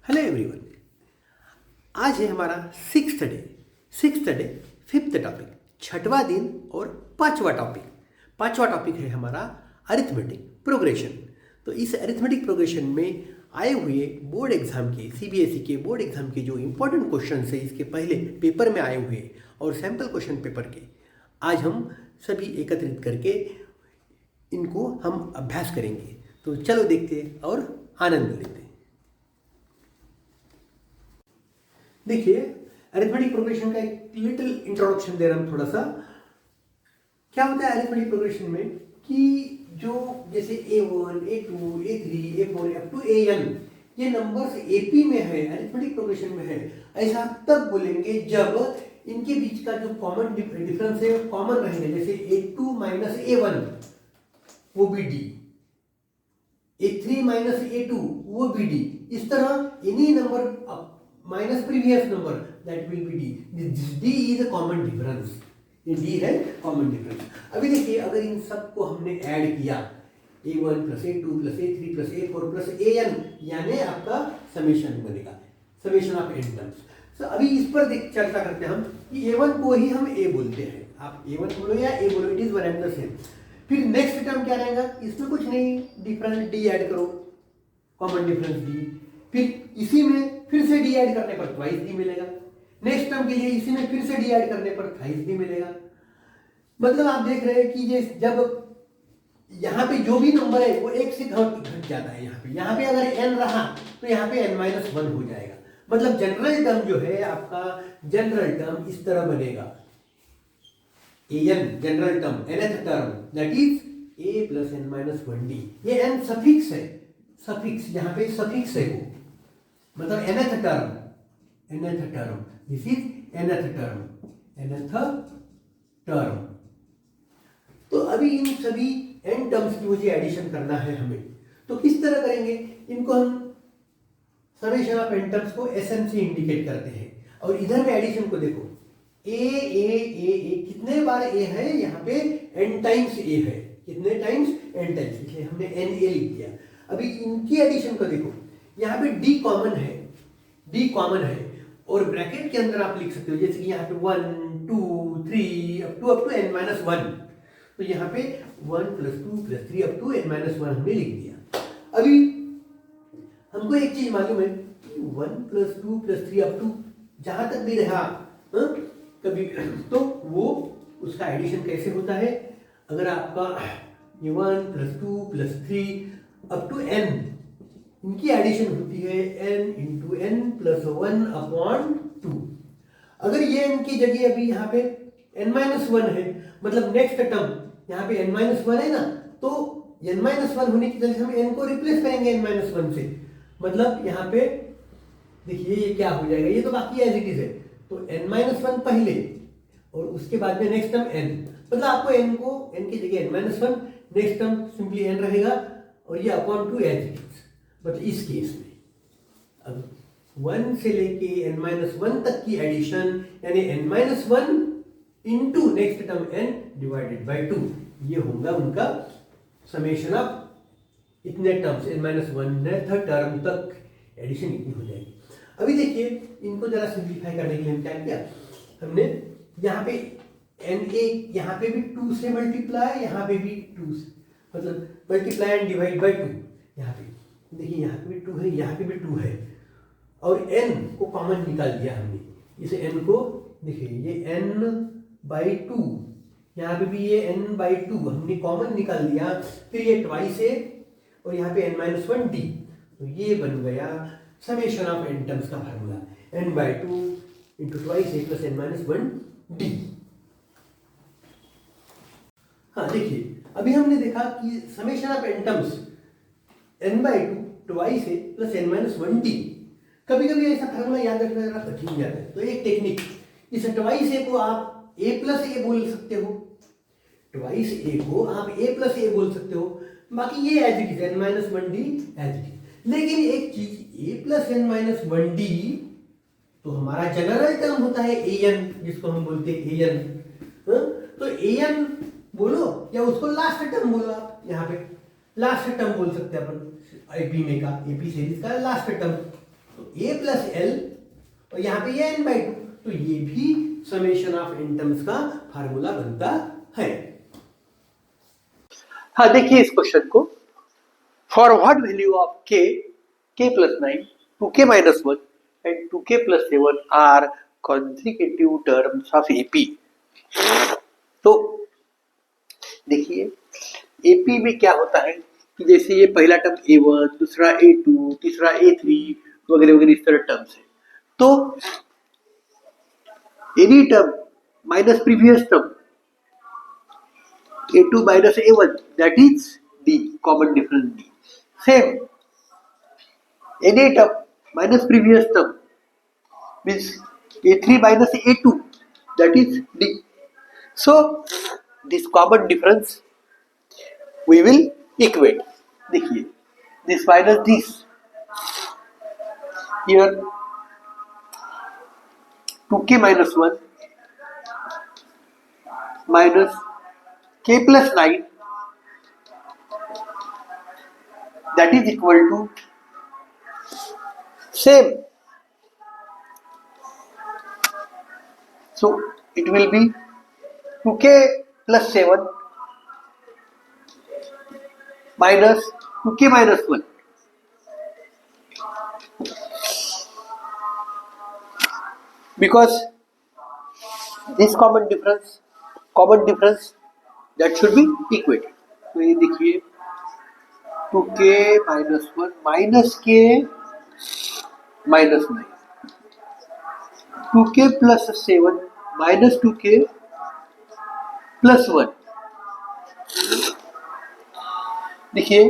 Hello everyone. आज है हमारा सिक्स्थ डे फिफ्थ टॉपिक, छठवां दिन और पांचवा टॉपिक है हमारा अरिथमेटिक प्रोग्रेशन। तो इस अरिथमेटिक प्रोग्रेशन में आए हुए बोर्ड एग्जाम के सीबीएसई के बोर्ड एग्जाम के जो इंपॉर्टेंट क्वेश्चन है इसके पहले पेपर में आए हुए और सैम्पल क्वेश्चन पेपर के आज हम सभी एकत्रित करके इनको हम अभ्यास करेंगे। तो चलो देखते और आनंद लेते। देखिए, अरिथमेटिक प्रोग्रेशन का एक लिटिल इंट्रोडक्शन दे रहा हूं थोड़ा सा। क्या होता है अरिथमेटिक प्रोग्रेशन में कि जो जैसे A1, A2, A3, A4 up to AN ये नंबर्स AP में है, अरिथमेटिक प्रोग्रेशन में है। ऐसा तब बोलेंगे जब इनके बीच का जो कॉमन डिफरेंस है कॉमन रहेगा। जैसे A2 माइनस A1 वो भी D, A3 माइनस A2 वो भी D। इस तरह any number minus previous number that will be D। This D is a common difference, ये D है कॉमन डिफरेंस। अभी देखिए, अगर इन सबको हमने ऐड किया A1 plus A2 plus A3 plus A4 plus AN यानी आपका समेशन बनेगा, समेशन ऑफ n टर्म्स। तो अभी इस पर चर्चा करते हैं हम कि A1 को ही हम A बोलते हैं। आप A1 बोलो या A बोलो, it is one and the same. फिर नेक्स्ट टर्म क्या रहेगा, इसमें कुछ नहीं, डिफरेंस D ऐड करो, कॉमन डिफरेंस D। फिर इसी में फिर से D ऐड करने पर ट्वाइस D मिलेगा। नेक्स्ट टर्म के लिए इसी में फिर से D ऐड करने पर थ्राइस D मिलेगा। मतलब आप देख रहे हैं कि जब यहाँ पे जो भी नंबर है वो एक से घट जाता है। यहाँ पे अगर n रहा तो यहाँ पे n-1 हो जाएगा। मतलब जनरल टर्म जो है आपका, जनरल टर्म इस तरह बनेगा, an general term, nth term that is a plus n-1d। ये n सफिक्स है, सफिक्स यहाँ पे सफिक्स है वो, मतलब nth term, this is nth term. तो अभी इन सभी n टर्म्स की मुझे एडिशन करना है हमें। तो किस तरह करेंगे इनको, हम समेशन ऑफ n टर्म्स को Sn से इंडिकेट करते हैं। और इधर में एडिशन को देखो, a कितने बार a है, यहाँ पे n टाइम्स a है। कितने टाइम्स? n टाइम्स, इसलिए हमने na लिख दिया। अभी इनकी एडिशन को देखो, यहाँ पे d कॉमन है और ब्रैकेट के अंदर आप लिख सकते हो, जैसे कि यहाँ पे 1, 2, 3 अप टू n-1। तो यहाँ पे 1 plus 2 plus 3 up to n-1 हमने लिख दिया। अभी हमको एक चीज मालूम है कि 1 प्लस 2 प्लस 3 अप टू जहां तक भी रहा कभी, तो वो उसका एडिशन कैसे होता है। अगर आपका ये 1 plus 2 plus 3 up to n, इनकी एडिशन होती है n into n plus 1 upon 2। अगर ये n की जगह अभी यहाँ पे n-1 है, मतलब नेक्स्ट टर्म यहाँ पे n-1 है ना, तो n-1 होने की जगह हम n को रिप्लेस करेंगे n-1 से। मतलब यहाँ पे देखिए ये क्या हो जाएगा, ये तो बाकी एज इट इज है। तो n-1 पहले और उसके बाद में नेक्स्ट टर्म n, मतलब आपको n की जगह n-1, next term simply n रहेगा और ये अपॉन 2 एज इट इज। मतलब इस केस में अब 1 से लेके n-1 तक की एडिशन यानी n-1 into next term n divided by 2, ये होगा उनका समेशन ऑफ इतने टर्म्स n-1 टर्म तक एडिशन इतनी हो जाएगी। अभी देखिए, इनको जरा सिंप्लीफाई करने के लिए हम क्या किया, हमने यहाँ पे na यहाँ पे भी 2 से मल्टीप्लाई, यहाँ पे भी 2 से, मतलब मल्टीप्लाई एंड डिवाइड बाय 2। यहाँ पे देखिए, यहाँ पे भी 2 है, यहाँ पे भी 2 है और n को कॉमन निकाल दिया हमने। इसे n को देखिए, ये n/2, यहाँ पे भी ये n/2 हमने कॉमन निकाल दिया। फिर ये ट्वाइस है और यहाँ पे n-1d, तो ये बन गया समेशन ऑफ n टर्म्स का formula, n/2 into twice a plus n-1d। हाँ देखिए, अभी हमने देखा कि summation of n terms n/2 twice a plus n-1d। कभी कभी ऐसा फार्मूला याद रखना जरा कठिन हो जाता है, तो एक टेक्निक, इस ट्वाइस a को आप a प्लस a बोल सकते हो, ट्वाइस a को आप a प्लस a बोल सकते हो, बाकी ये as it is n-1d as it is. लेकिन एक चीज, a प्लस n-1d तो हमारा जनरल टर्म होता है an, जिसको हम बोलते हैं an। तो an बोलो या उसको लास्ट टर्म बोलो, आप यहाँ पे लास्ट टर्म बोल सकते हैं अपन एपी में का, एपी सीरीज का लास्ट टर्म। तो a प्लस एल और यहाँ पे ये n बाई टू, तो ये भी समेशन ऑफ n टर्म्स का फार्मूला बनता है। हाँ, देखिए इस क्वेश्चन को, for what value of k plus 9, 2k minus 1 and 2k plus 7 are consecutive terms of AP. तो देखिए एपी में क्या होता है कि जैसे ये पहला टर्म a1, दूसरा a2, तीसरा a3 वगैरह वगैरह इस तरह टर्म्स है। तो any term minus previous term a2 minus a1, that is d, common difference d. Same, any term minus previous term means a3 minus a2, that is d. So this common difference we will equate. देखिए this minus this, here 2k minus 1 minus k plus 9, that is equal to same. So it will be 2k plus 7 minus 2k minus 1. Because this common difference that should be equated. तो ये देखिए 2k minus 1 minus k minus 9, 2k plus 7 minus 2k plus 1. देखिए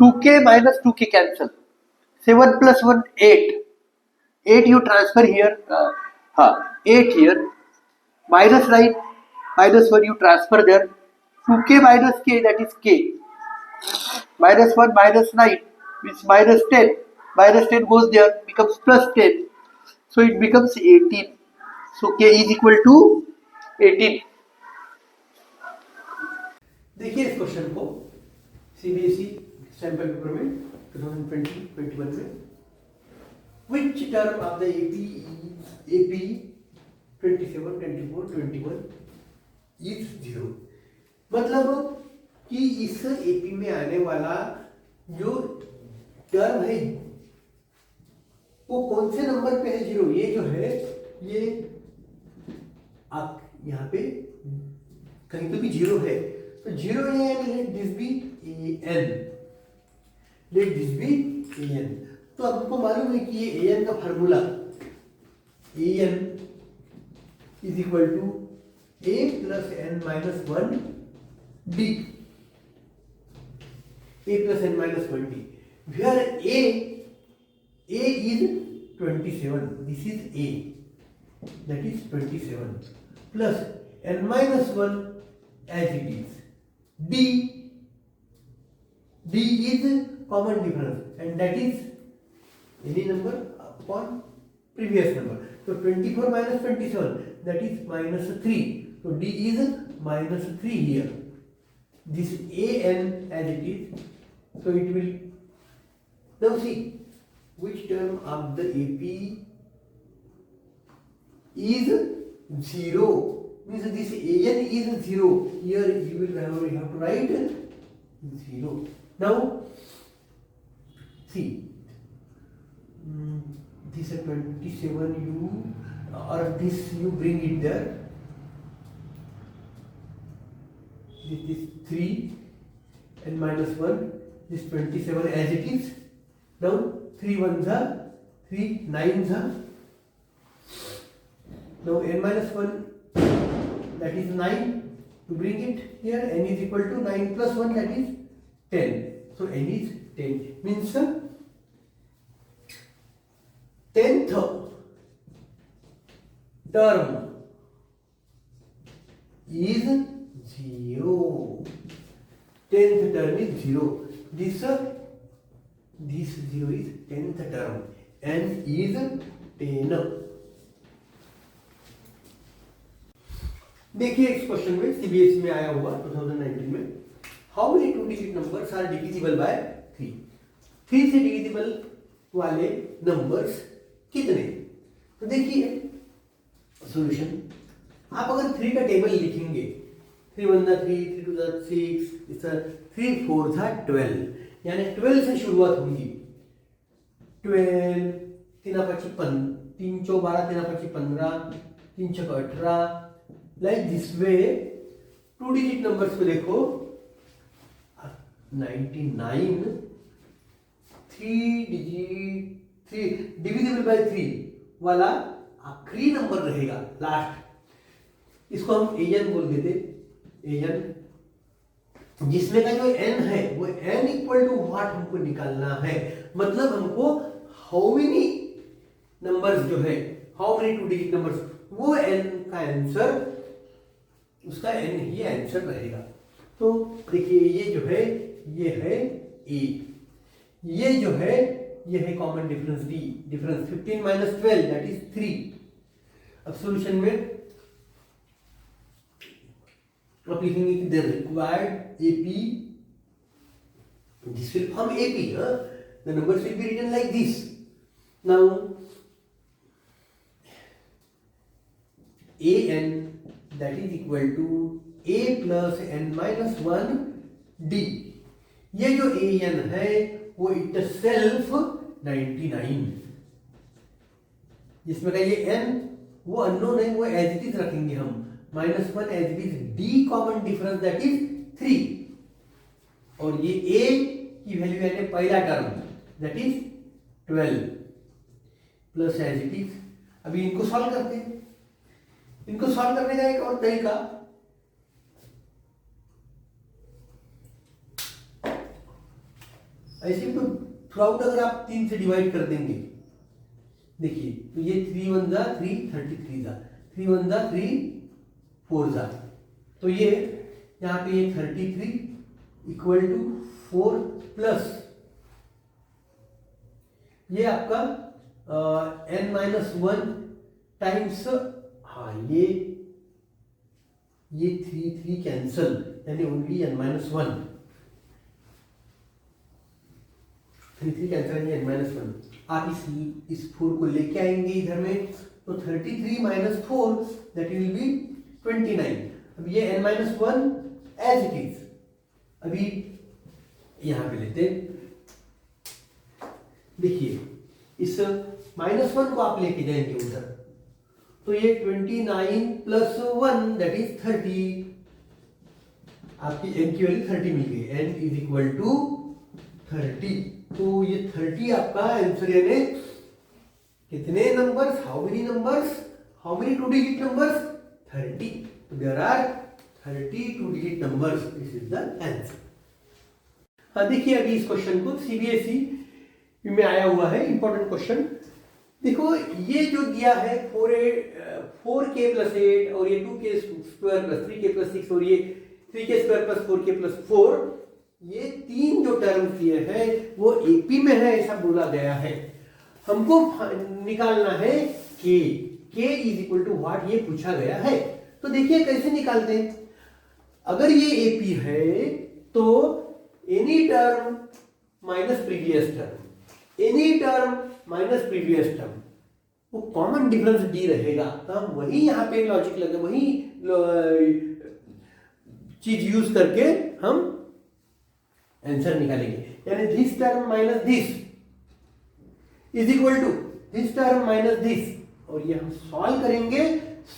2k minus 2k cancel, 7 plus 1 8, 8 you transfer here, 8 here, minus 9 minus 1 you transfer there, 2k minus k, that is k, minus 1 minus 9 means minus 10, minus 10 goes there, becomes plus 10, so it becomes 18. So k is equal to 18. देखिए इस question को CBSE sample paper में 2020-21 में, which term of the AP 27, 24, 21 is 0। मतलब कि इस AP में आने वाला जो टर्म है वो कौन से नंबर पे है 0। ये जो है ये आप यहाँ पे कहीं तो भी 0 है, तो 0 an, let this be an, let this be an। तो आपको मालूम है कि ये an का formula an is equal to a plus n minus 1 d, a plus n minus 1 d, where a is 27, this is a, that is 27 plus n minus 1 as it is, d is common difference and that is any number upon previous number। So 24 minus 27, that is minus 3, so d is minus 3 here, this an as it is, so it will, now see which term of the AP is 0, means this an is 0, here you will have to write 0। now see this 27 you or this you bring it there, this 3 and minus 1, this 27 as it is, now 3 ones are 3 nines are, now n minus 1 that is 9, to bring it here n is equal to 9 plus 1, that is 10, so n is 10, means 10th term is 0, 10th term is 0, this 0 is 10th term, n is 10। देखिए इस question में CBSE में आया हुआ 2019 में how many two digit numbers are divisible by 3? 3 से divisible वाले numbers कितने? तो देखिए सॉल्यूशन, आप अगर 3 का टेबल लिखेंगे, 3 1 3, 3 2 6, 3 4 12, यानी 12 से शुरुआत होगी। 12, 3 5 3 4 12, 3 5 15, 3 6 18, like this way. To digit numbers को देखो 99, 3 डिजिट 3 डिविजिबल बाय 3 वाला आखिरी नंबर रहेगा लास्ट, इसको हम एन बोल देते, एन, जिसमें का जो एन है वो एन इक्वल टू व्हाट हमको निकालना है, मतलब हमको हाउ मेनी नंबर्स जो है, how many two digit numbers, वो एन का आंसर, उसका एन ही आंसर रहेगा। तो देखिए ये जो है ये है ए, ये जो है ये है common difference D, difference 15 - 12 that is 3। अब सॉल्यूशन में आप लिखेंगे कि the required AP, this will form AP, the numbers will be written like this. Now an that is equal to a plus n minus 1 d, ये जो an है वो it self 99, जिसमें का ये n वो अननोन है, वो एज इट इज रखेंगे हम, -1 as it is, d common difference that is 3, और ये a की वैल्यू यानी पहला term that is 12 plus as it is. अभी इनको सॉल्व करते हैं। इनको सॉल्व करने का एक और तरीका, ऐसे तो थ्रूआउट अगर आप 3 से डिवाइड कर देंगे, देखिए तो ये 3 1 3, 33 3 1 3 4 तो ये यहाँ पे ये 33 इक्वल टू 4 प्लस ये आपका n-1 टाइम्स, हाँ ये 3 कैंसल, यानी ओनली n-1, 3 कैंसल यानी n-1। आप इस 4 को लेके आएंगे इधर में, तो 33 - 4 दैट विल बी 29। अब ये n-1 एज इट इज, अभी यहां पे लेते, देखिए इस -1 को आप लेके जाएंगे उधर, तो ये 29 + 1 दैट इज 30, आपकी n की वैल्यू 30 मिल गई, n इज इक्वल टू 30। तो ये 30 आपका आंसर, यानी कितने numbers, how many numbers, how many two digit numbers, 30। There are 30 two digit numbers, this is the answer. हाँ देखिए अभी इस क्वेश्चन को सीबीएसई में आया हुआ है, इंपॉर्टेंट क्वेश्चन। देखो ये जो दिया है 4k + 8 और ये 2k² + 3k + 6 और ये 3k² + 4k + 4, ये 3 जो टर्म दिए हैं वो एपी में है ऐसा बोला गया है। हमको निकालना है k is equal to what, ये पूछा गया है। तो देखिए कैसे निकालते हैं। अगर ये एपी है तो any term minus previous term, any term minus previous term, वो कॉमन डिफरेंस डी रहेगा। तो हम वही यहाँ पे लॉजिक लगे, वही चीज यूज करके हम आंसर निकालेंगे। यानी this term minus this is equal to this term minus this, और ये हम सॉल्व करेंगे,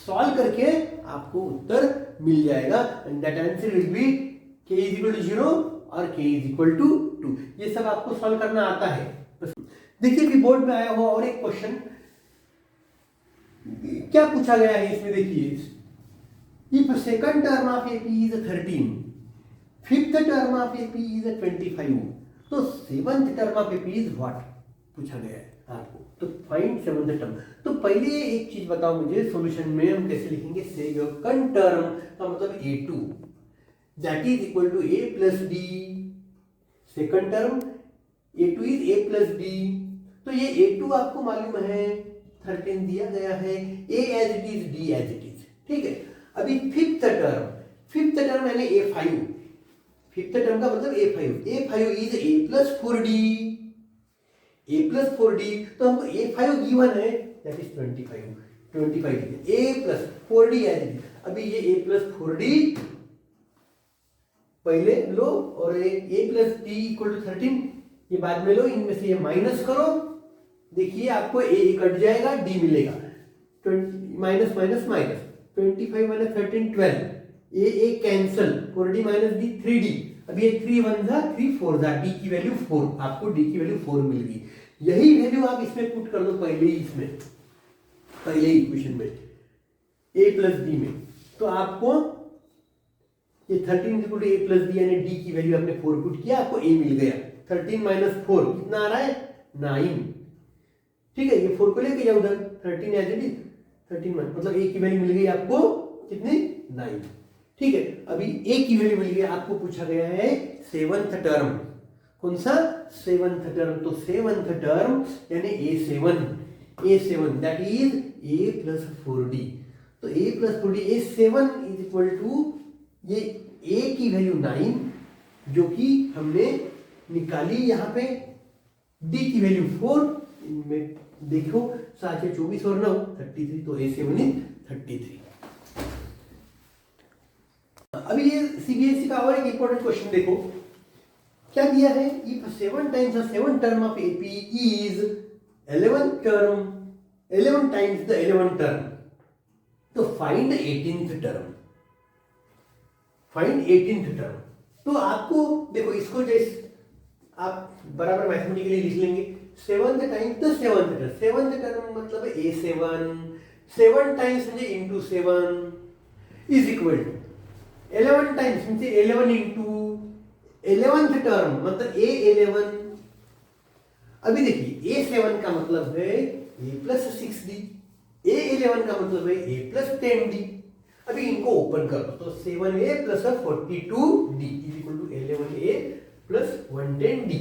सॉल्व करके आपको उत्तर मिल जाएगा। And that answer will be k is equal to 0 और k इज इक्वल टू 2। ये सब आपको सॉल्व करना आता है। देखिए अभी बोर्ड में आया हुआ और एक क्वेश्चन, क्या पूछा गया है इसमें, देखिए if second term of AP is 13, fifth term of AP is 25, तो seventh term of AP is what पूछा गया है आपको। तो फाइंड सेवंथ टर्म। तो पहले एक चीज बताओ मुझे, सॉल्यूशन में हम कैसे लिखेंगे। सेकंड टर्म का मतलब a2 that is equal to a plus d, second term a2 is a plus d। तो ये a2 आपको मालूम है 13 दिया गया है, a as it is, d as it is, ठीक है। अभी फिफ्थ टर्म यानी a5, फिफ्थ टर्म का मतलब A5 इज A+4D, A+4D, तो हमको A5 गिवन है, दैट इज 25 A+4D एज, अभी ये A+4D पहले लो और A+D इक्वल टू 13 ये बाद में लो, इनमें से ये माइनस करो, देखिए आपको A कट जाएगा, D मिलेगा, minus minus minus, 25 minus 13 12, A cancel, 4D minus D 3D, अब ये 3 1 जा 3 4 जा, D की वैल्यू 4, आपको D की वैल्यू 4 मिल गई। यही वैल्यू आप इसमें पुट कर दो पहले ही, इसमें पहले इक्वेशन में A+D में, तो आपको ये 13 इक्वल टू A+D यानी D की वैल्यू आपने 4 पुट किया, आपको A मिल गया। 13 माइनस 4 कितना आ रहा है 9, ठीक है, ये 4 को लेके जाओ उधर, 13 एज इट इज, 13 मतलब A की वैल्यू मिल गई आपको कितनी 9, ठीक है। अभी A की वैल्यू मिल गई, आपको पूछा गया है सेवंथ टर्म, कौन सा सेवंथ टर्म, तो सेवंथ टर्म यानी A7 दैट इज A+4D, तो A+4D A7 is equal to ये A की वैल्यू 9 जो कि हमने निकाली यहाँ पे, D की वैल्यू 4, इनमें देखो 7 24 और 9 33, तो A7 इज 33। अभी ये CBSE का और एक इंपॉर्टेंट क्वेश्चन देखो, क्या दिया है, if 7 times the 7 term of AP is 11 times the 11 term, तो find 18th term, find 18th term. तो आपको देखो इसको जैसे आप बराबर मैथमेटिकली लिख लेंगे, 7th times the 7th term, 7th term मतलब A7, 7 टाइम्स म्हणजे into 7 is equal to 11 times म्हणजे 11 इंटू 11th टर्म मतलब A11। अभी देखिए A7 का मतलब है A+6D, A11 का मतलब है A+10D। अभी इनको ओपन कर दो, तो 7A + 42D is equal to 11A + 110D।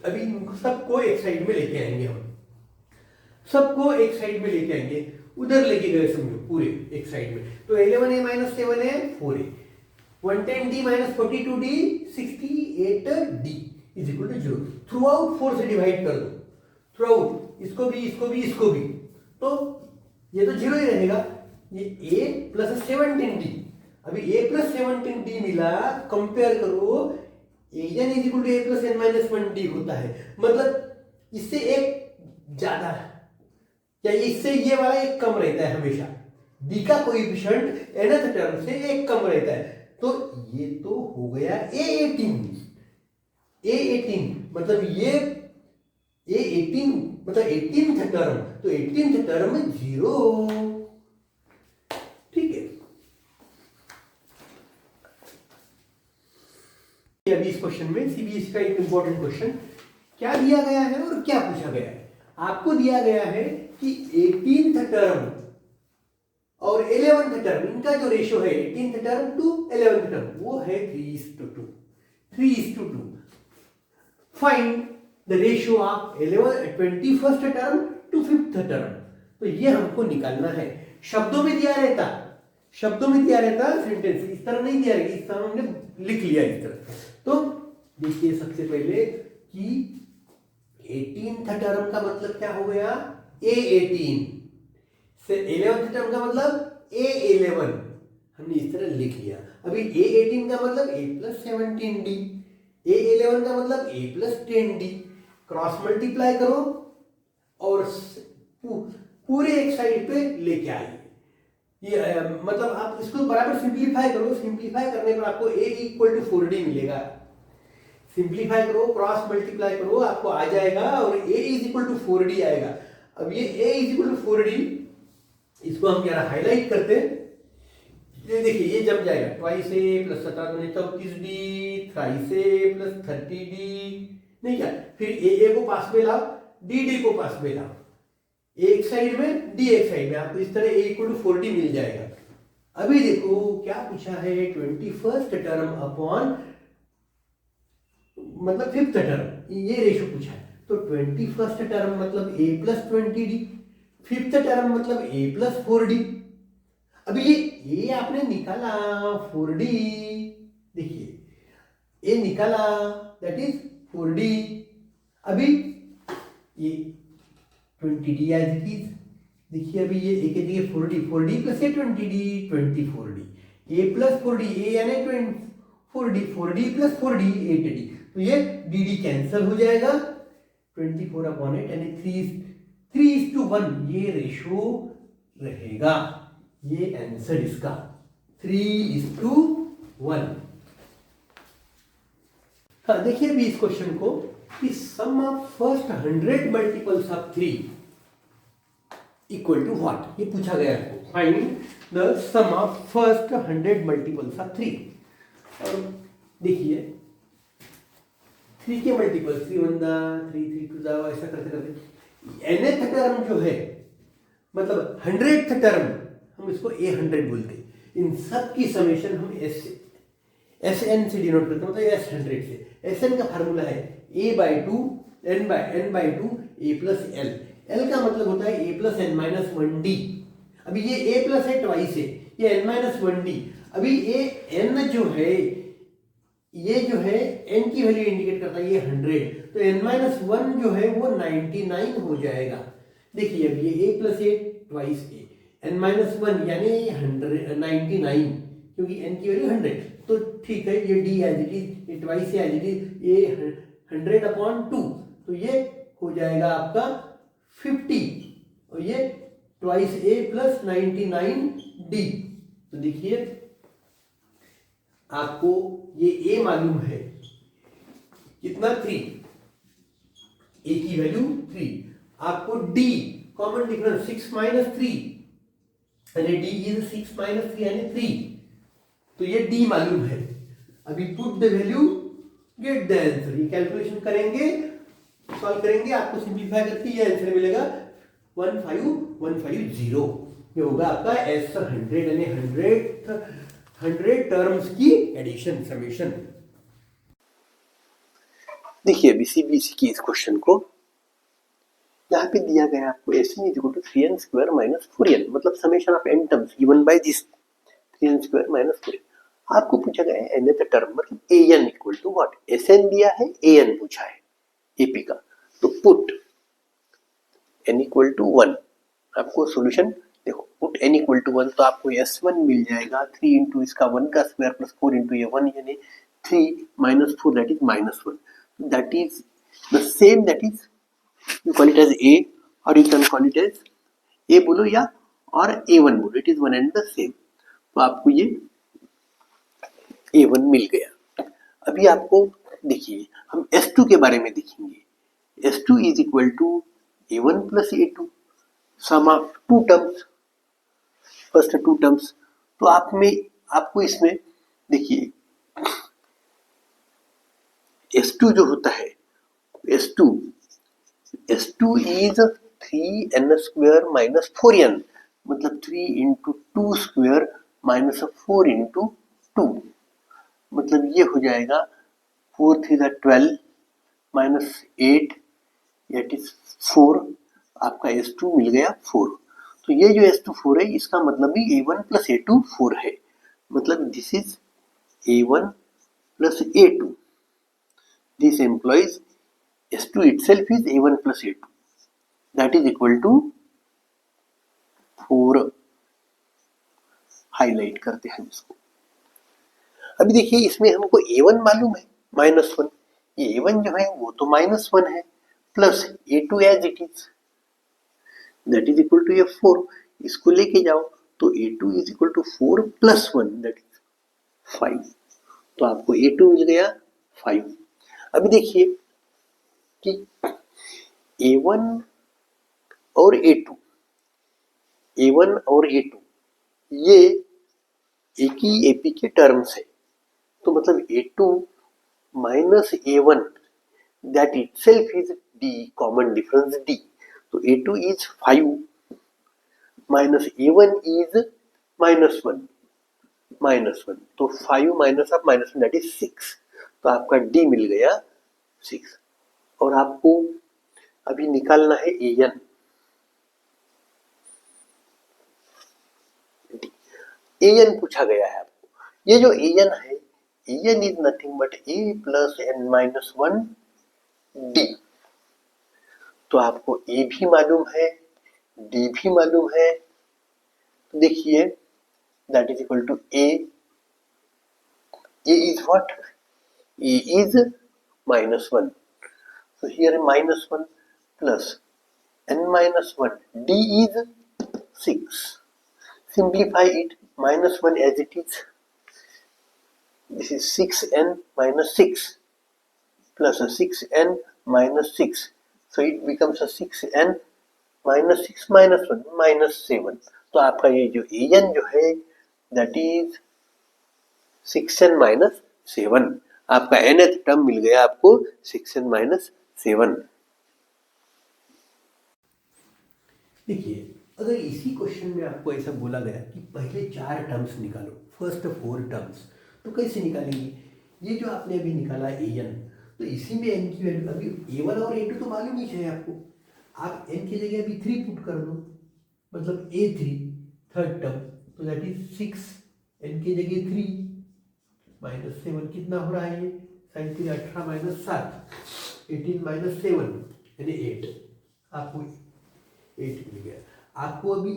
अभी इनको सबको एक साइड में लेके आएंगे, हम सबको एक साइड में लेके आएंगे, उधर लेके गए समझो पूरे एक साइड में, तो 11A - 7A 4A, 110D - 42D 68D is equal to 0। Throughout 4 से डिवाइड कर दो, थ्रू आउट इसको भी इसको भी इसको भी, तो ये तो 0 ही रहेगा, ये A + 17D, अभी A + 17D मिला, कंपेयर करो, An is equal to A + n - 1D होता है, मतलब इससे एक ज्यादा या इससे ये वाला एक कम रहता है हमेशा, D का कोएफिशिएंट nth टर्म से एक कम रहता है, तो ये तो हो गया A18 मतलब ये A18 मतलब 18th टर्म, तो 18th टर्म 0, ठीक है। अभी इस क्वेश्चन में CBSE का एक इंपॉर्टेंट क्वेश्चन क्या दिया गया है और क्या पूछा गया है, आपको दिया गया है कि 18th टर्म और 11th टर्म इनका जो रेशियो है 18th term to 11th term वो है 3:2। Find the ratio of 21st term to 5th term, तो ये हमको निकालना है। शब्दों में दिया रहता सेंटेंस, इस तरह नहीं दिया रहेगा, इस तरह हमने लिख लिया इस तरह। तो देखिए सबसे पहले कि 18th टर्म का मतलब क्या हो गया A18 से 11th टर्म का मतलब A11, हमने इस तरह लिख लिया। अभी A18 का मतलब A+17D, A11 का मतलब A+10D, क्रॉस मल्टीप्लाई करो और पूरे एक साइड पे लेके आइए, ये मतलब आप इसको बराबर सिंप्लीफाई करो, सिंप्लीफाई करने पर आपको A = 4D मिलेगा, सिंप्लीफाई करो क्रॉस मल्टीप्लाई करो आपको आ जाएगा और A = 4D आएगा। अब ये A = 4D, इसको हम क्या हाईलाइट करते हैं, ये देखिए ये जम जाएगा, 2A + 17 34D, 3A + 30D, नहीं क्या, फिर A को पास में लाओ, D को पास में लाओ, एक साइड में D एक साइड में, आपको इस तरह A = 4D मिल जाएगा। अभी देखो क्या पूछा है, 21st टर्म अपॉन मतलब 5th टर्म, ये रेशियो पूछा है, तो 21st टर्म मतलब A + 20D, 5th टर्म मतलब A + 4D। अभी ये आपने निकाला 4D, देखिए ए निकाला, दैट इज 4D। अभी ये 20D एज इट इज, देखिए अभी ये ए की जगह 4D प्लस ए 20D 24D, ए प्लस 4D, ए यानी 4D प्लस 4D 8D, तो ये डी कैंसिल हो जाएगा। 24/8 यानी 3:1 ये रेशो रहेगा। ये आंसर इसका 3:1। हाँ देखिए अभी इस क्वेश्चन को कि sum of first 100 multiples of 3 equal to what, ये पूछा गया है। Find the sum of first 100 multiples of 3। और देखिए 3 के मल्टीपल्स 3 1 3 3 2 ऐसा करते करते nth टर्म जो है, मतलब 100th टर्म, हम इसको A100 बोलते हैं। इन सब की समेशन हम SN से डिनोट करते हैं, मतलब S100 से। SN का फार्मूला है A/2 n/2 A plus L। L का मतलब होता है A प्लस n-1D। अभी ये A प्लस है ट्वाइस है, ये n-1D। अभी ये n जो है, ये जो है n की वैल्यू इंडिकेट करता है ये 100, तो n-1 जो है वो 99 हो जाएगा। देखिए अब ये a plus A twice A, n-1 यानी 99, क्योंकि n की वैल्यू 100, तो ठीक है ये d एज इट इज, ये ट्वाइस एज इट इज, ये 100/2, तो ये हो जाएगा आपका 50, और ये ट्वाइस a प्लस 99d। तो देखिए आपको ये a मालूम है कितना, 3, a की वैल्यू 3। आपको d कॉमन डिफरेंस 6 माइनस 3, यानी d इज 6 माइनस 3 यानी 3, तो ये d मालूम है। अभी put the value, get the answer. ये कैलकुलेशन करेंगे, सॉल्व करेंगे, आपको सिंपलीफाई करके ये आंसर मिलेगा 15150। ये होगा आपका S100 यानी 100 टर्म्स की एडिशन, समेशन। देखिए अभी सीबीएसई की इस क्वेश्चन को यहाँ पे दिया गया है आपको SN is equal to 3n² minus 4n, मतलब summation of n terms given by this 3n² minus 4n। आपको पूछा गया है nth टर्म, मतलब an equal to what, SN दिया है, an पूछा है एपी का, तो पुट n इक्वल टू 1। आपको सॉल्यूशन देखो, पुट n इक्वल टू 1, तो आपको S1 मिल जाएगा 3 इंटू इसका 1 का स्क्वायर प्लस 4 इंटू ये 1, यानी 3 minus 4 that is -1, that is the same, that is you call it as A or you can call it as A बोलो या और A1 बोलो, it is one and the same। तो आपको ये A1 मिल गया। अभी आपको देखिए हम S2 के बारे में देखेंगे। S2 is equal to A1 plus A2, sum of two terms, first two terms. तो आपको इसमें देखिए S2 जो होता है, S2 is 3n² minus 4n, मतलब 3 इंटू 2 स्क्वायर माइनस 4 इंटू 2, मतलब ये हो जाएगा 4 3 12 माइनस 8, दैट इज 4। आपका S2 मिल गया 4। तो ये जो S2 4 है, इसका मतलब भी A1 प्लस A2 4 है, मतलब this is A1 plus A2। This employees S2 itself is A1 plus A2, that is equal to 4। Highlight करते हैं इसको। अभी देखिए इसमें हमको A1 मालूम है -1, ये A1 जो है वो तो -1 है, plus A2 as it is, that is equal to ये 4। इसको लेके जाओ तो A2 is equal to 4 plus 1, that is 5। तो आपको A2 मिल गया 5। अभी देखिए कि A1 और A2, A1 और A2 ये एक ही AP के टर्म्स है, तो मतलब A2 minus A1 that itself is D, common difference D। तो A2 is 5 minus A1 is -1, तो 5 माइनस ऑफ -1 दैट इज 6। तो आपका D मिल गया 6। और आपको अभी निकालना है an। an पूछा गया है आपको। ये जो an है, En is nothing but a plus n minus 1 d। तो आपको a भी मालूम है, d भी मालूम है। तो देखिए that is equal to a is what? A is minus 1. So here minus 1 plus n minus 1 d is 6. Simplify it, minus 1 as it is. This is 6n minus 6 plus a 6n minus 6. So it becomes a 6n minus 6 minus 1 minus 7. तो आपका ये जो an जो है that is 6n minus 7। आपका nth term मिल गया आपको 6n minus 7। देखिए, अगर इसी क्वेश्चन में आपको ऐसा बोला गया कि पहले 4 टर्म्स निकालो, फर्स्ट 4 टर्म्स, तो कैसे निकालेंगे? ये जो आपने अभी निकाला an, तो इसी में n की वैल्यू, अभी a1 और a2 तो मालूम ही है आपको, आप n की जगह अभी 3 पुट कर दो, मतलब a3 थर्ड टर्म, तो दैट इज 6, n की जगह 3 माइनस 7 कितना हो रहा है? ये साइन 3 18 माइनस 7 18 माइनस 7 यानी 8, आपको 8 मिल गया। आपको अभी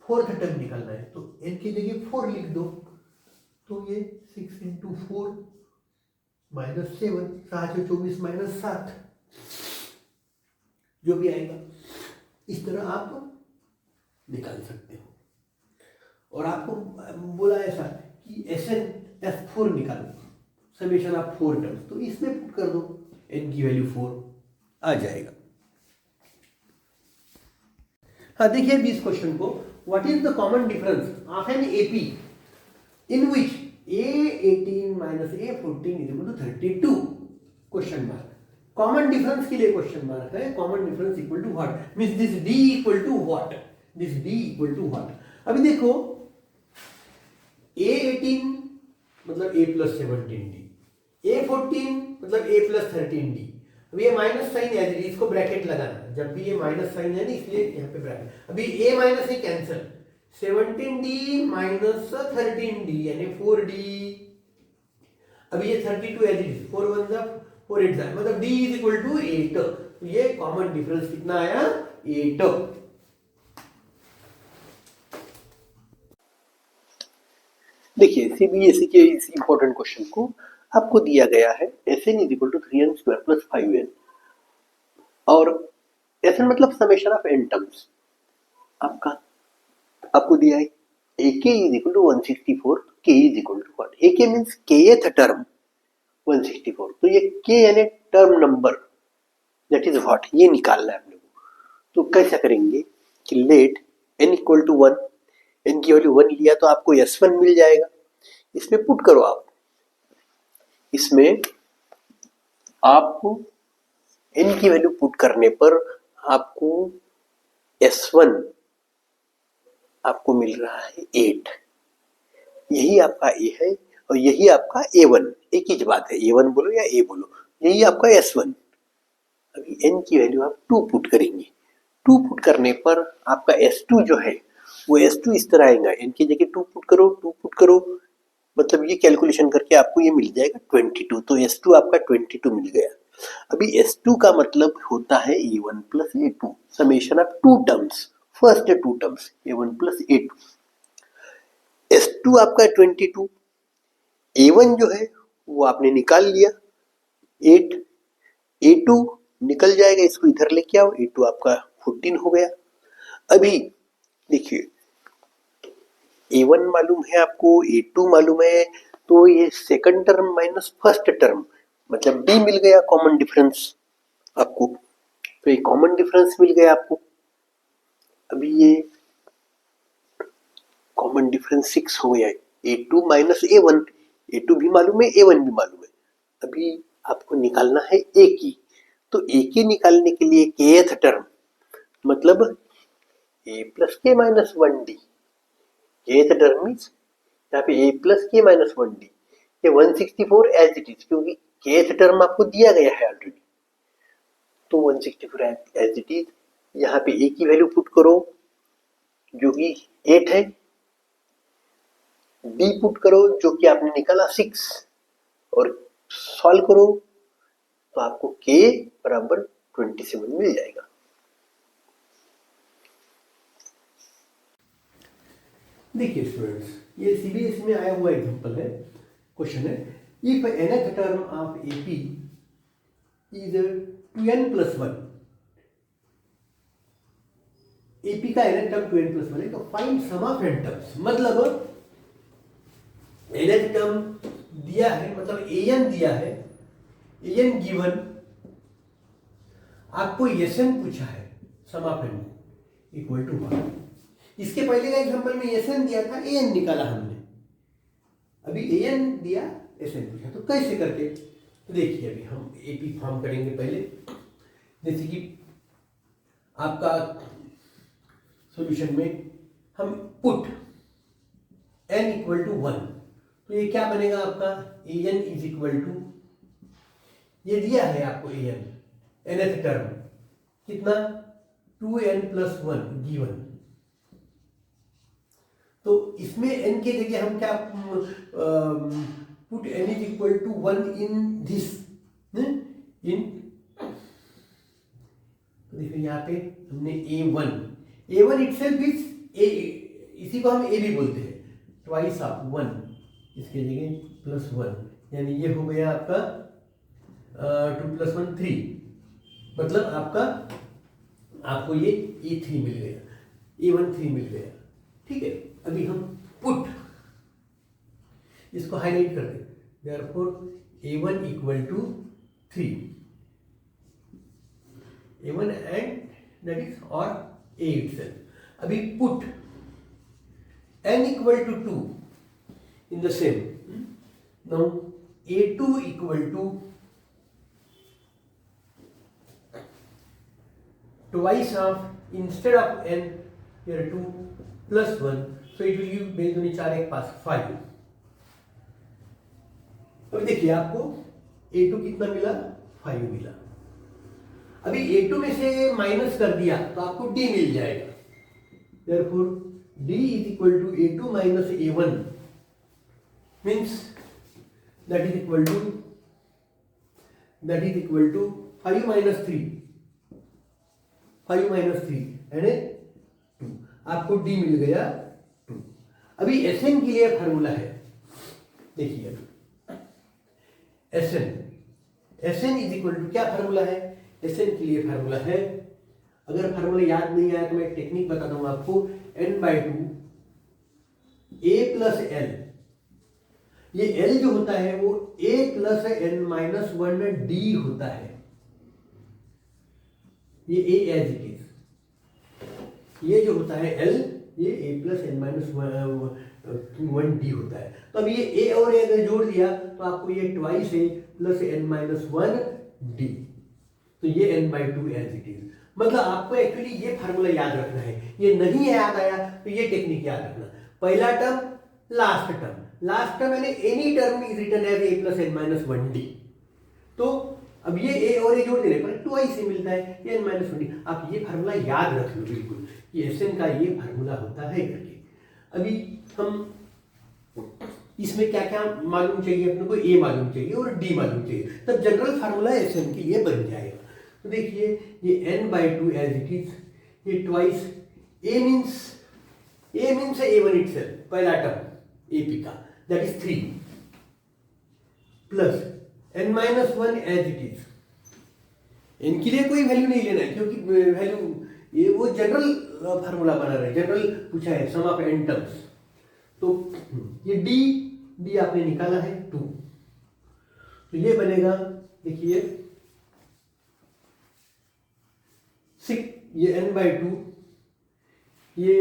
फोर्थ टर्म निकालना है, तो n की जगह 4 लिख दो, तो ये 6 इंटू 4 माइनस 7, 7 माइनस 7 जो भी आएगा, इस तरह आप निकाल सकते हो। और आपको बोला ऐसा कि SN/F4 निकालो, समेशन ऑफ 4 टर्म्स, तो इसमें पुट कर दो, n की वैल्यू 4 आ जाएगा। हाँ, देखिए अभी इस क्वेश्चन को, what is the common difference of an AP in which A18 minus A14 is equal to 32? Question mark. Common difference के लिए क्वेश्चन मार्क है। Common difference equal to what means this D equal to what, this D equal to what. अभी देखो A18 मतलब A plus 17D, A14 मतलब A plus 13D। अब ये minus sign है, इसको ब्रैकेट लगाना, जब भी ये माइनस साइन है ना इसलिए यहाँ पे ब्रैकेट। अभी A minus A cancel, 17D minus 13D यानी 4D। अभी ये 32 एज इट इज, 4 1 जा 4 8 जा, मतलब D इज इक्वल टू 8। तो ये कॉमन डिफरेंस कितना आया? 8। देखिए सीबीएसई के इस इंपॉर्टेंट क्वेश्चन को आपको दिया गया है Sn is equal to 3n² plus 5n, और Sn मतलब समेशन ऑफ n टर्म्स आपको दिया है। AK is equal to 164, K is equal to what? AK means kth term 164, तो ये K यानी term number, that is what, ये निकालना है हम लोग। तो कैसा करेंगे कि let n equal to 1, n की वैल्यू 1 लिया तो आपको S1 मिल जाएगा, इसमें पुट करो आप, इसमें आपको n की वैल्यू पुट करने पर आपको S1 आपको मिल रहा है 8, यही आपका A है और यही आपका A1, एक ही बात है, A1 बोलो या A बोलो, यही आपका S1। अभी n की वैल्यू आप 2 पुट करेंगे, 2 पुट करने पर आपका S2 जो है वो S2 इस तरह आएगा, n की जगह 2 पुट करो, 2 पुट करो, मतलब ये कैलकुलेशन करके आपको ये मिल जाएगा 22, तो S2 आपका 22 मिल गया। अभी S2 का मतलब होता है A1 plus A2, summation of 2 terms, first 2 terms A1 plus A2। S2 आपका 22, A1 जो है वो आपने निकाल लिया 8, A2 निकल जाएगा, इसको इधर लेके आओ, A2 आपका 14 हो गया। अभी देखिए A1 मालूम है आपको, A2 मालूम है, तो ये second term minus first term मतलब D मिल गया कॉमन डिफरेंस आपको, तो ये कॉमन डिफरेंस मिल गया आपको। अभी ये कॉमन डिफरेंस 6 हो गया, A2 माइनस A1, A2 भी मालूम है, A1 भी मालूम है। अभी आपको निकालना है A की, तो A की निकालने के लिए kth टर्म मतलब A प्लस के minus 1D, kth term means यहाँ पे A प्लस के माइनस 1D, ये 164 एज इट इज, क्योंकि kth टर्म आपको दिया गया है ऑलरेडी, तो 164 एज इट इज। यहाँ पे A की वैल्यू पुट करो जो कि 8 है, D पुट करो जो कि आपने निकाला 6, और सॉल्व करो तो आपको k बराबर 27 मिल जाएगा। देखिए स्टूडेंट्स, ये सीबीएसई में आया हुआ एग्जांपल है, क्वेश्चन है, if nth term of AP is 2n+1, AP का nth टर्म 2n+1 है, तो find sum of n terms. मतलब nth टर्म दिया है, मतलब an दिया है, an गिवन, आपको Sn पूछा है, सम ऑफ n इक्वल टू 1। इसके पहले का एग्जांपल में Sn दिया था, an निकाला हमने, अभी an दिया, Sn पूछा, तो कैसे करके, तो देखिए अभी हम एपी फॉर्म करेंगे पहले। जैसे कि आपका सॉल्यूशन में हम पुट n इक्वल टू 1, तो ये क्या बनेगा आपका, an इज इक्वल टू, ये दिया है आपको an nth टर्म कितना 2n+1 गिवन, तो इसमें n के जगह हम क्या put n is equal to 1 in this, in, तो देखिए यहाँ पे हमने a1 इटसेल्फ इज a, इसी को हम a भी बोलते हैं, ट्वाइस ऑफ 1, इसके जगह +1, यानी ये हो गया आपका 2+1 3, मतलब आपको ये a3 मिल गया, a1 3 मिल गया। ठीक है, अभी हम पुट, इसको हाईलाइट कर दें, therefore a1 equal to 3, a1 and that is और a इटसेल्फ। अभी put n equal to 2 in the same, now a2 equal to twice of, instead of n here 2 plus 1, so it will give base दूनी 4 एक पास 5। अब देखिए आपको a2 कितना मिला, 5 मिला। अभी a2 में से माइनस कर दिया तो आपको d मिल जाएगा, therefore d is equal to a2 minus a1 means that is equal to 5 minus 3, 5 minus 3 यानी 2, आपको d मिल गया 2। अभी Sn के लिए फार्मूला है, देखिए Sn इज इक्वल टू, क्या फार्मूला है, Sn के लिए फार्मूला है, अगर फार्मूला याद नहीं आया तो मैं टेक्निक बता दूंगा आपको, n/2 a प्लस l, ये l जो होता है वो a प्लस n-1 d होता है, ये a एज इट इज, ये जो होता है l, ये a प्लस n-1 d होता है। तो अब ये a और a अगर जोड़ दिया तो आपको ये twice a plus n-1 d, तो ये n/2 एज इट इज। मतलब आपको एक्चुअली ये फार्मूला याद रखना है, ये नहीं याद आया तो ये टेक्निक याद रखना, पहला टर्म, लास्ट टर्म यानी any term is written as a plus n-1 d, तो अब ये a और a जोड़ देने पर ट्वाइस से मिलता है ये n-1 d। आप ये फार्मूला याद रख लो बिल्कुल, ये Sn का ये फार्मूला होता है करके। अभी हम इसमें क्या क्या मालूम चाहिए अपने को, a मालूम चाहिए और d मालूम चाहिए, तब जनरल फार्मूला Sn के लिए बन जाएगा। तो देखिए ये n/2 एज इट इज, ये twice a means a1 itself, पहला टर्म AP का that is 3 plus n-1 as it is, n के लिए कोई वैल्यू नहीं लेना है क्योंकि वैल्यू ये वो जनरल फार्मूला बना रहे, जनरल पूछा है सम ऑफ n टर्म्स, तो ये d आपने निकाला है 2, तो ये बनेगा, देखिए 6, ये n/2, ये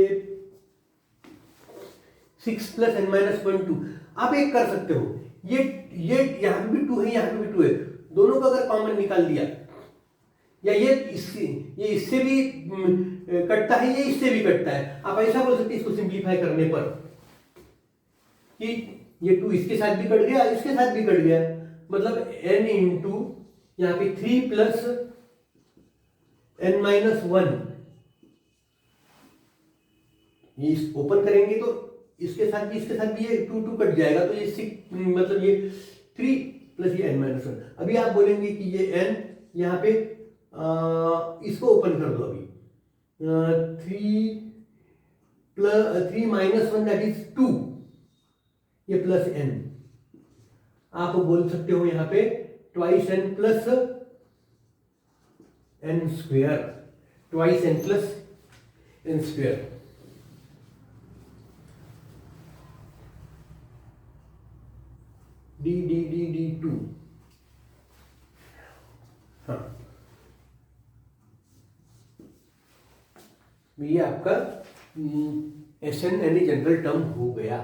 6 प्लस n-1 2। आप एक कर सकते हो, ये यहाँ पे भी 2 है, यहाँ पे भी 2 है, दोनों का अगर कॉमन निकाल दिया, या ये इससे भी कटता है, ये इससे भी कटता है, आप ऐसा बोल सकते हैं इसको सिंप्लीफाई करने पर कि ये 2 इसके साथ भी कट गया, इसके साथ भी कट गया, मतलब n इंटू यहाँ पे 3 प्लस n-1, ये ओपन करेंगे तो इसके साथ भी ये 2 कट जाएगा, तो ये 6, मतलब ये 3 प्लस ये n-1। अभी आप बोलेंगे कि ये n यहाँ पे इसको ओपन कर दो अभी, 3 माइनस 1 दैट इज 2, ये प्लस n। आप बोल सकते हो यहाँ पे twice n plus n square, twice n plus n square. d 2। हाँ, ये आपका Sn यानी जनरल टर्म हो गया।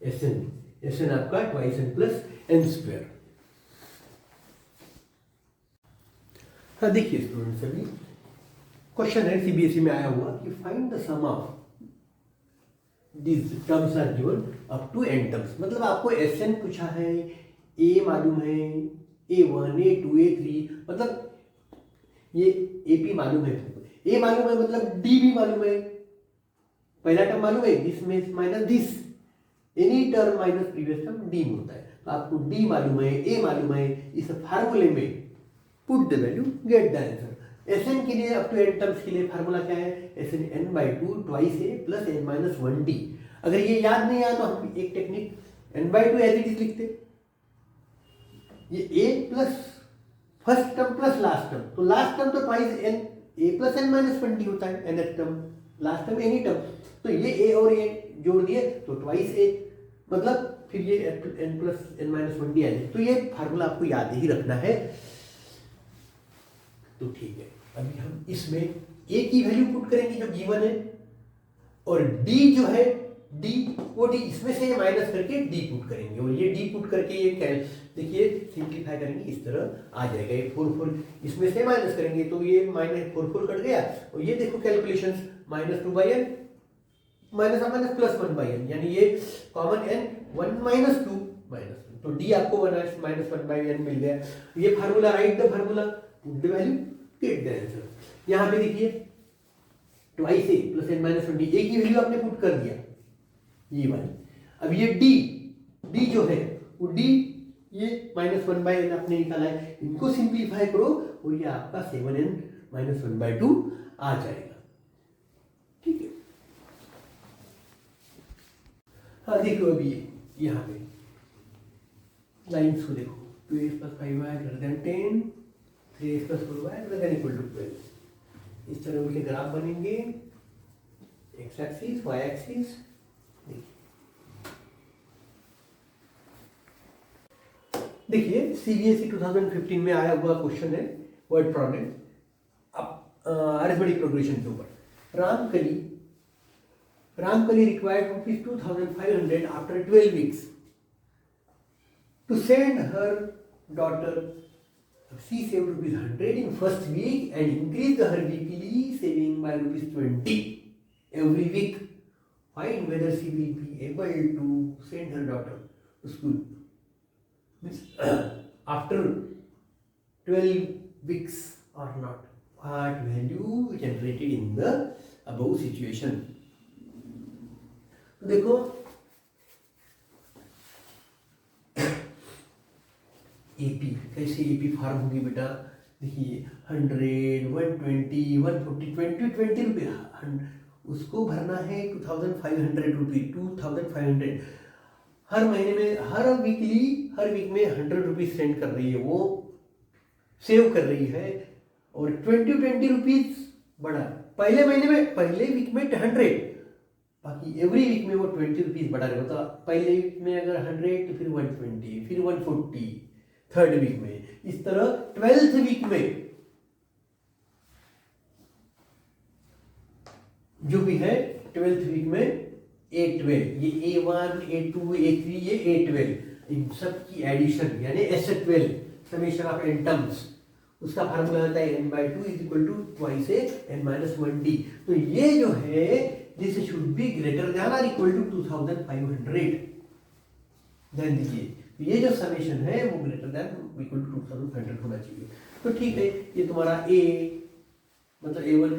Sn आपका twice n plus n square. हाँ देखिए स्टूडेंट्स, अभी क्वेश्चन है सीबीएसई में आया हुआ कि find the sum of this terms are given up to n terms. मतलब आपको Sn पूछा है, a मालूम है, a1 a2 a3, मतलब ये ap मालूम है, a मालूम है, मतलब d भी मालूम है। पहला टर्म मालूम है, दिस में minus this, any term minus previous term d में होता है। तो आपको d मालूम है, a मालूम है, इस फार्मूले में put the value, get the answer. Sn के लिए अप टू n टर्म्स के लिए फार्मूला क्या है, Sn n/2 twice a plus n-1d। अगर ये याद नहीं आया तो हम एक technique n/2 as it is लिखते, ये a plus first term plus last term, तो लास्ट टर्म तो twice n, a plus n-1d होता है nth term, last term any term, तो ये a और a जोड़ दिए तो ट्वाइस a, मतलब फिर ये n प्लस n-1d आ जाए। तो ये फार्मूला आपको याद ही रखना है। तो ठीक है, अभी हम इसमें a की वैल्यू पुट करेंगे जो गिवन है, और d जो है d, वो d इसमें से माइनस करके d पुट करेंगे, और ये d पुट करके ये देखिए सिंप्लीफाई करेंगे, इस तरह आ जाएगा। ये 4 इसमें से माइनस करेंगे तो ये माइनस 4 कट गया, और ये देखो calculations, -2/n minus minus plus 1/n, यानी ये कॉमन n 1 माइनस 2 माइनस, तो d आपको -1/n मिल गया। ये formula, right the formula, put the value, get the answer. यहाँ पे देखिए twice a plus n-1d, a की वैल्यू आपने पुट कर दिया, ये वाली। अब ये d जो है वो d, ये -1/n आपने निकाला है, इनको सिंप्लीफाई करो और ये आपका 7n-1/2 आ जाएगा। ठीक है, हाँ देखो अभी यहाँ पे लाइन्स को देखो, 2a + 5y > 10, 3x + 4y > = 12। इस तरह उनके ग्राफ बनेंगे, x एक्सिस y एक्सिस। देखिए सीबीएसई 2015 में आया हुआ क्वेश्चन है, वर्ड प्रॉब्लम, अब अरिथमेटिक प्रोग्रेशन के ऊपर। Ramkali required ₹2,500 after 12 weeks to send her daughter. She saved ₹100 in first week and increased her weekly saving by ₹20 every week. Find whether she will be able to send her daughter to school. Means after 12 weeks or not. What value generated in the above situation? तो देखो AP, कैसे AP farm होगी बेटा, देखिए 100, 120, 150, 20 रुपये, उसको भरना है 2,500 रुपये, 2,500 हर महीने में, हर वीक में 100 रुपीज सेंड कर रही है, वो सेव कर रही है, और 20 रुपीज बढ़ा, पहले महीने में, पहले वीक में 100, बाकी एवरी वीक में वो 20 रुपीज बढ़ा रहे होता। पहले वीक में अगर 100 तो फिर 120, फिर 140 थर्ड वीक में, इस तरह 12th वीक में जो भी है 12th वीक में A12, ये A1 A2 A3, ये A12, इन सब की एडिशन यानी S12 summation of n terms, उसका फार्मूला होता है n/2 = ट्वाइस a n-1d। तो ये जो है this should be greater than और इक्वल टू 2,500। ध्यान दीजिए, ये जो समेशन है वो ग्रेटर देन इक्वल टू 2,500 होना चाहिए। तो ठीक है, ये तुम्हारा a मतलब A1,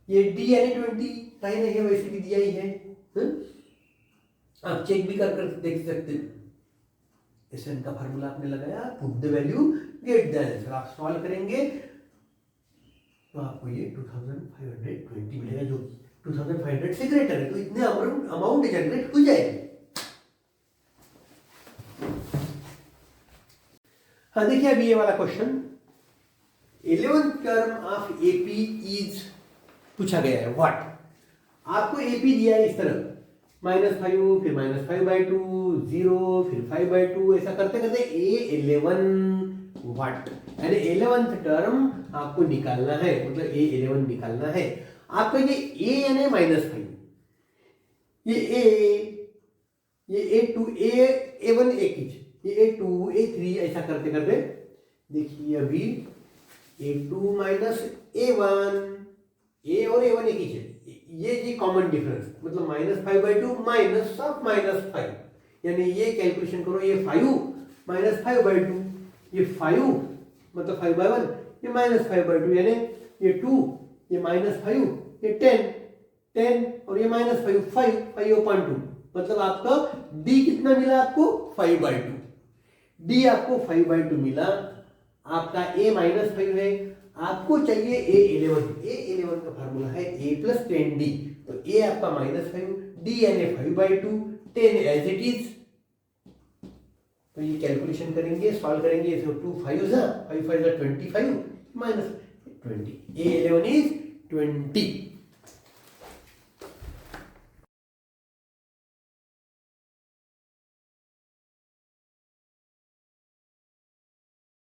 ये d यानी 20 कहीं नहीं है, वैसे भी दिया ही है, आप चेक भी कर देख सकते हैं। SN का फार्मूला आपने लगाया, put the value, get the answer. आप सॉल्व करेंगे तो आपको ये 2520 मिलेगा, जो 2500 से ग्रेटर है, तो इतने अमाउंट जनरेट हो जाएगी। हाँ देखिए अभी ये वाला question, 11th term of AP is पूछा गया है, व्हाट। आपको एपी दिया है इस तरह, -5 फिर -5/2 0 फिर 5/2, ऐसा करते करते A11 व्हाट, यानी 11th टर्म आपको निकालना है, मतलब A11 निकालना है। आपका ये A यानी -5, ये A2 A1 एक ही, ये A2 A3 ऐसा करते करते देखिए अभी A2 माइनस A1, A और A1 एक ही है, ये जी कॉमन डिफरेंस, मतलब -5/2 माइनस ऑफ -5, यानी ये कैलकुलेशन करो, ये 5 -5/2, ये 5 मतलब 5/1, ये -5/2, यानी ये 2, ये -5, ये 10 और ये -5 5/2, मतलब आपका D कितना मिला आपको 5/2, D आपको 5/2 मिला। आपका A -5 है, आपको चाहिए A11 का फार्मूला है A + 10D, तो A आपका -5, D यानी 5/2, 10 एज इट इज। तो ये कैलकुलेशन करेंगे, सॉल्व करेंगे, इसको 2 5 5 5 25 -20, A11 इज 20।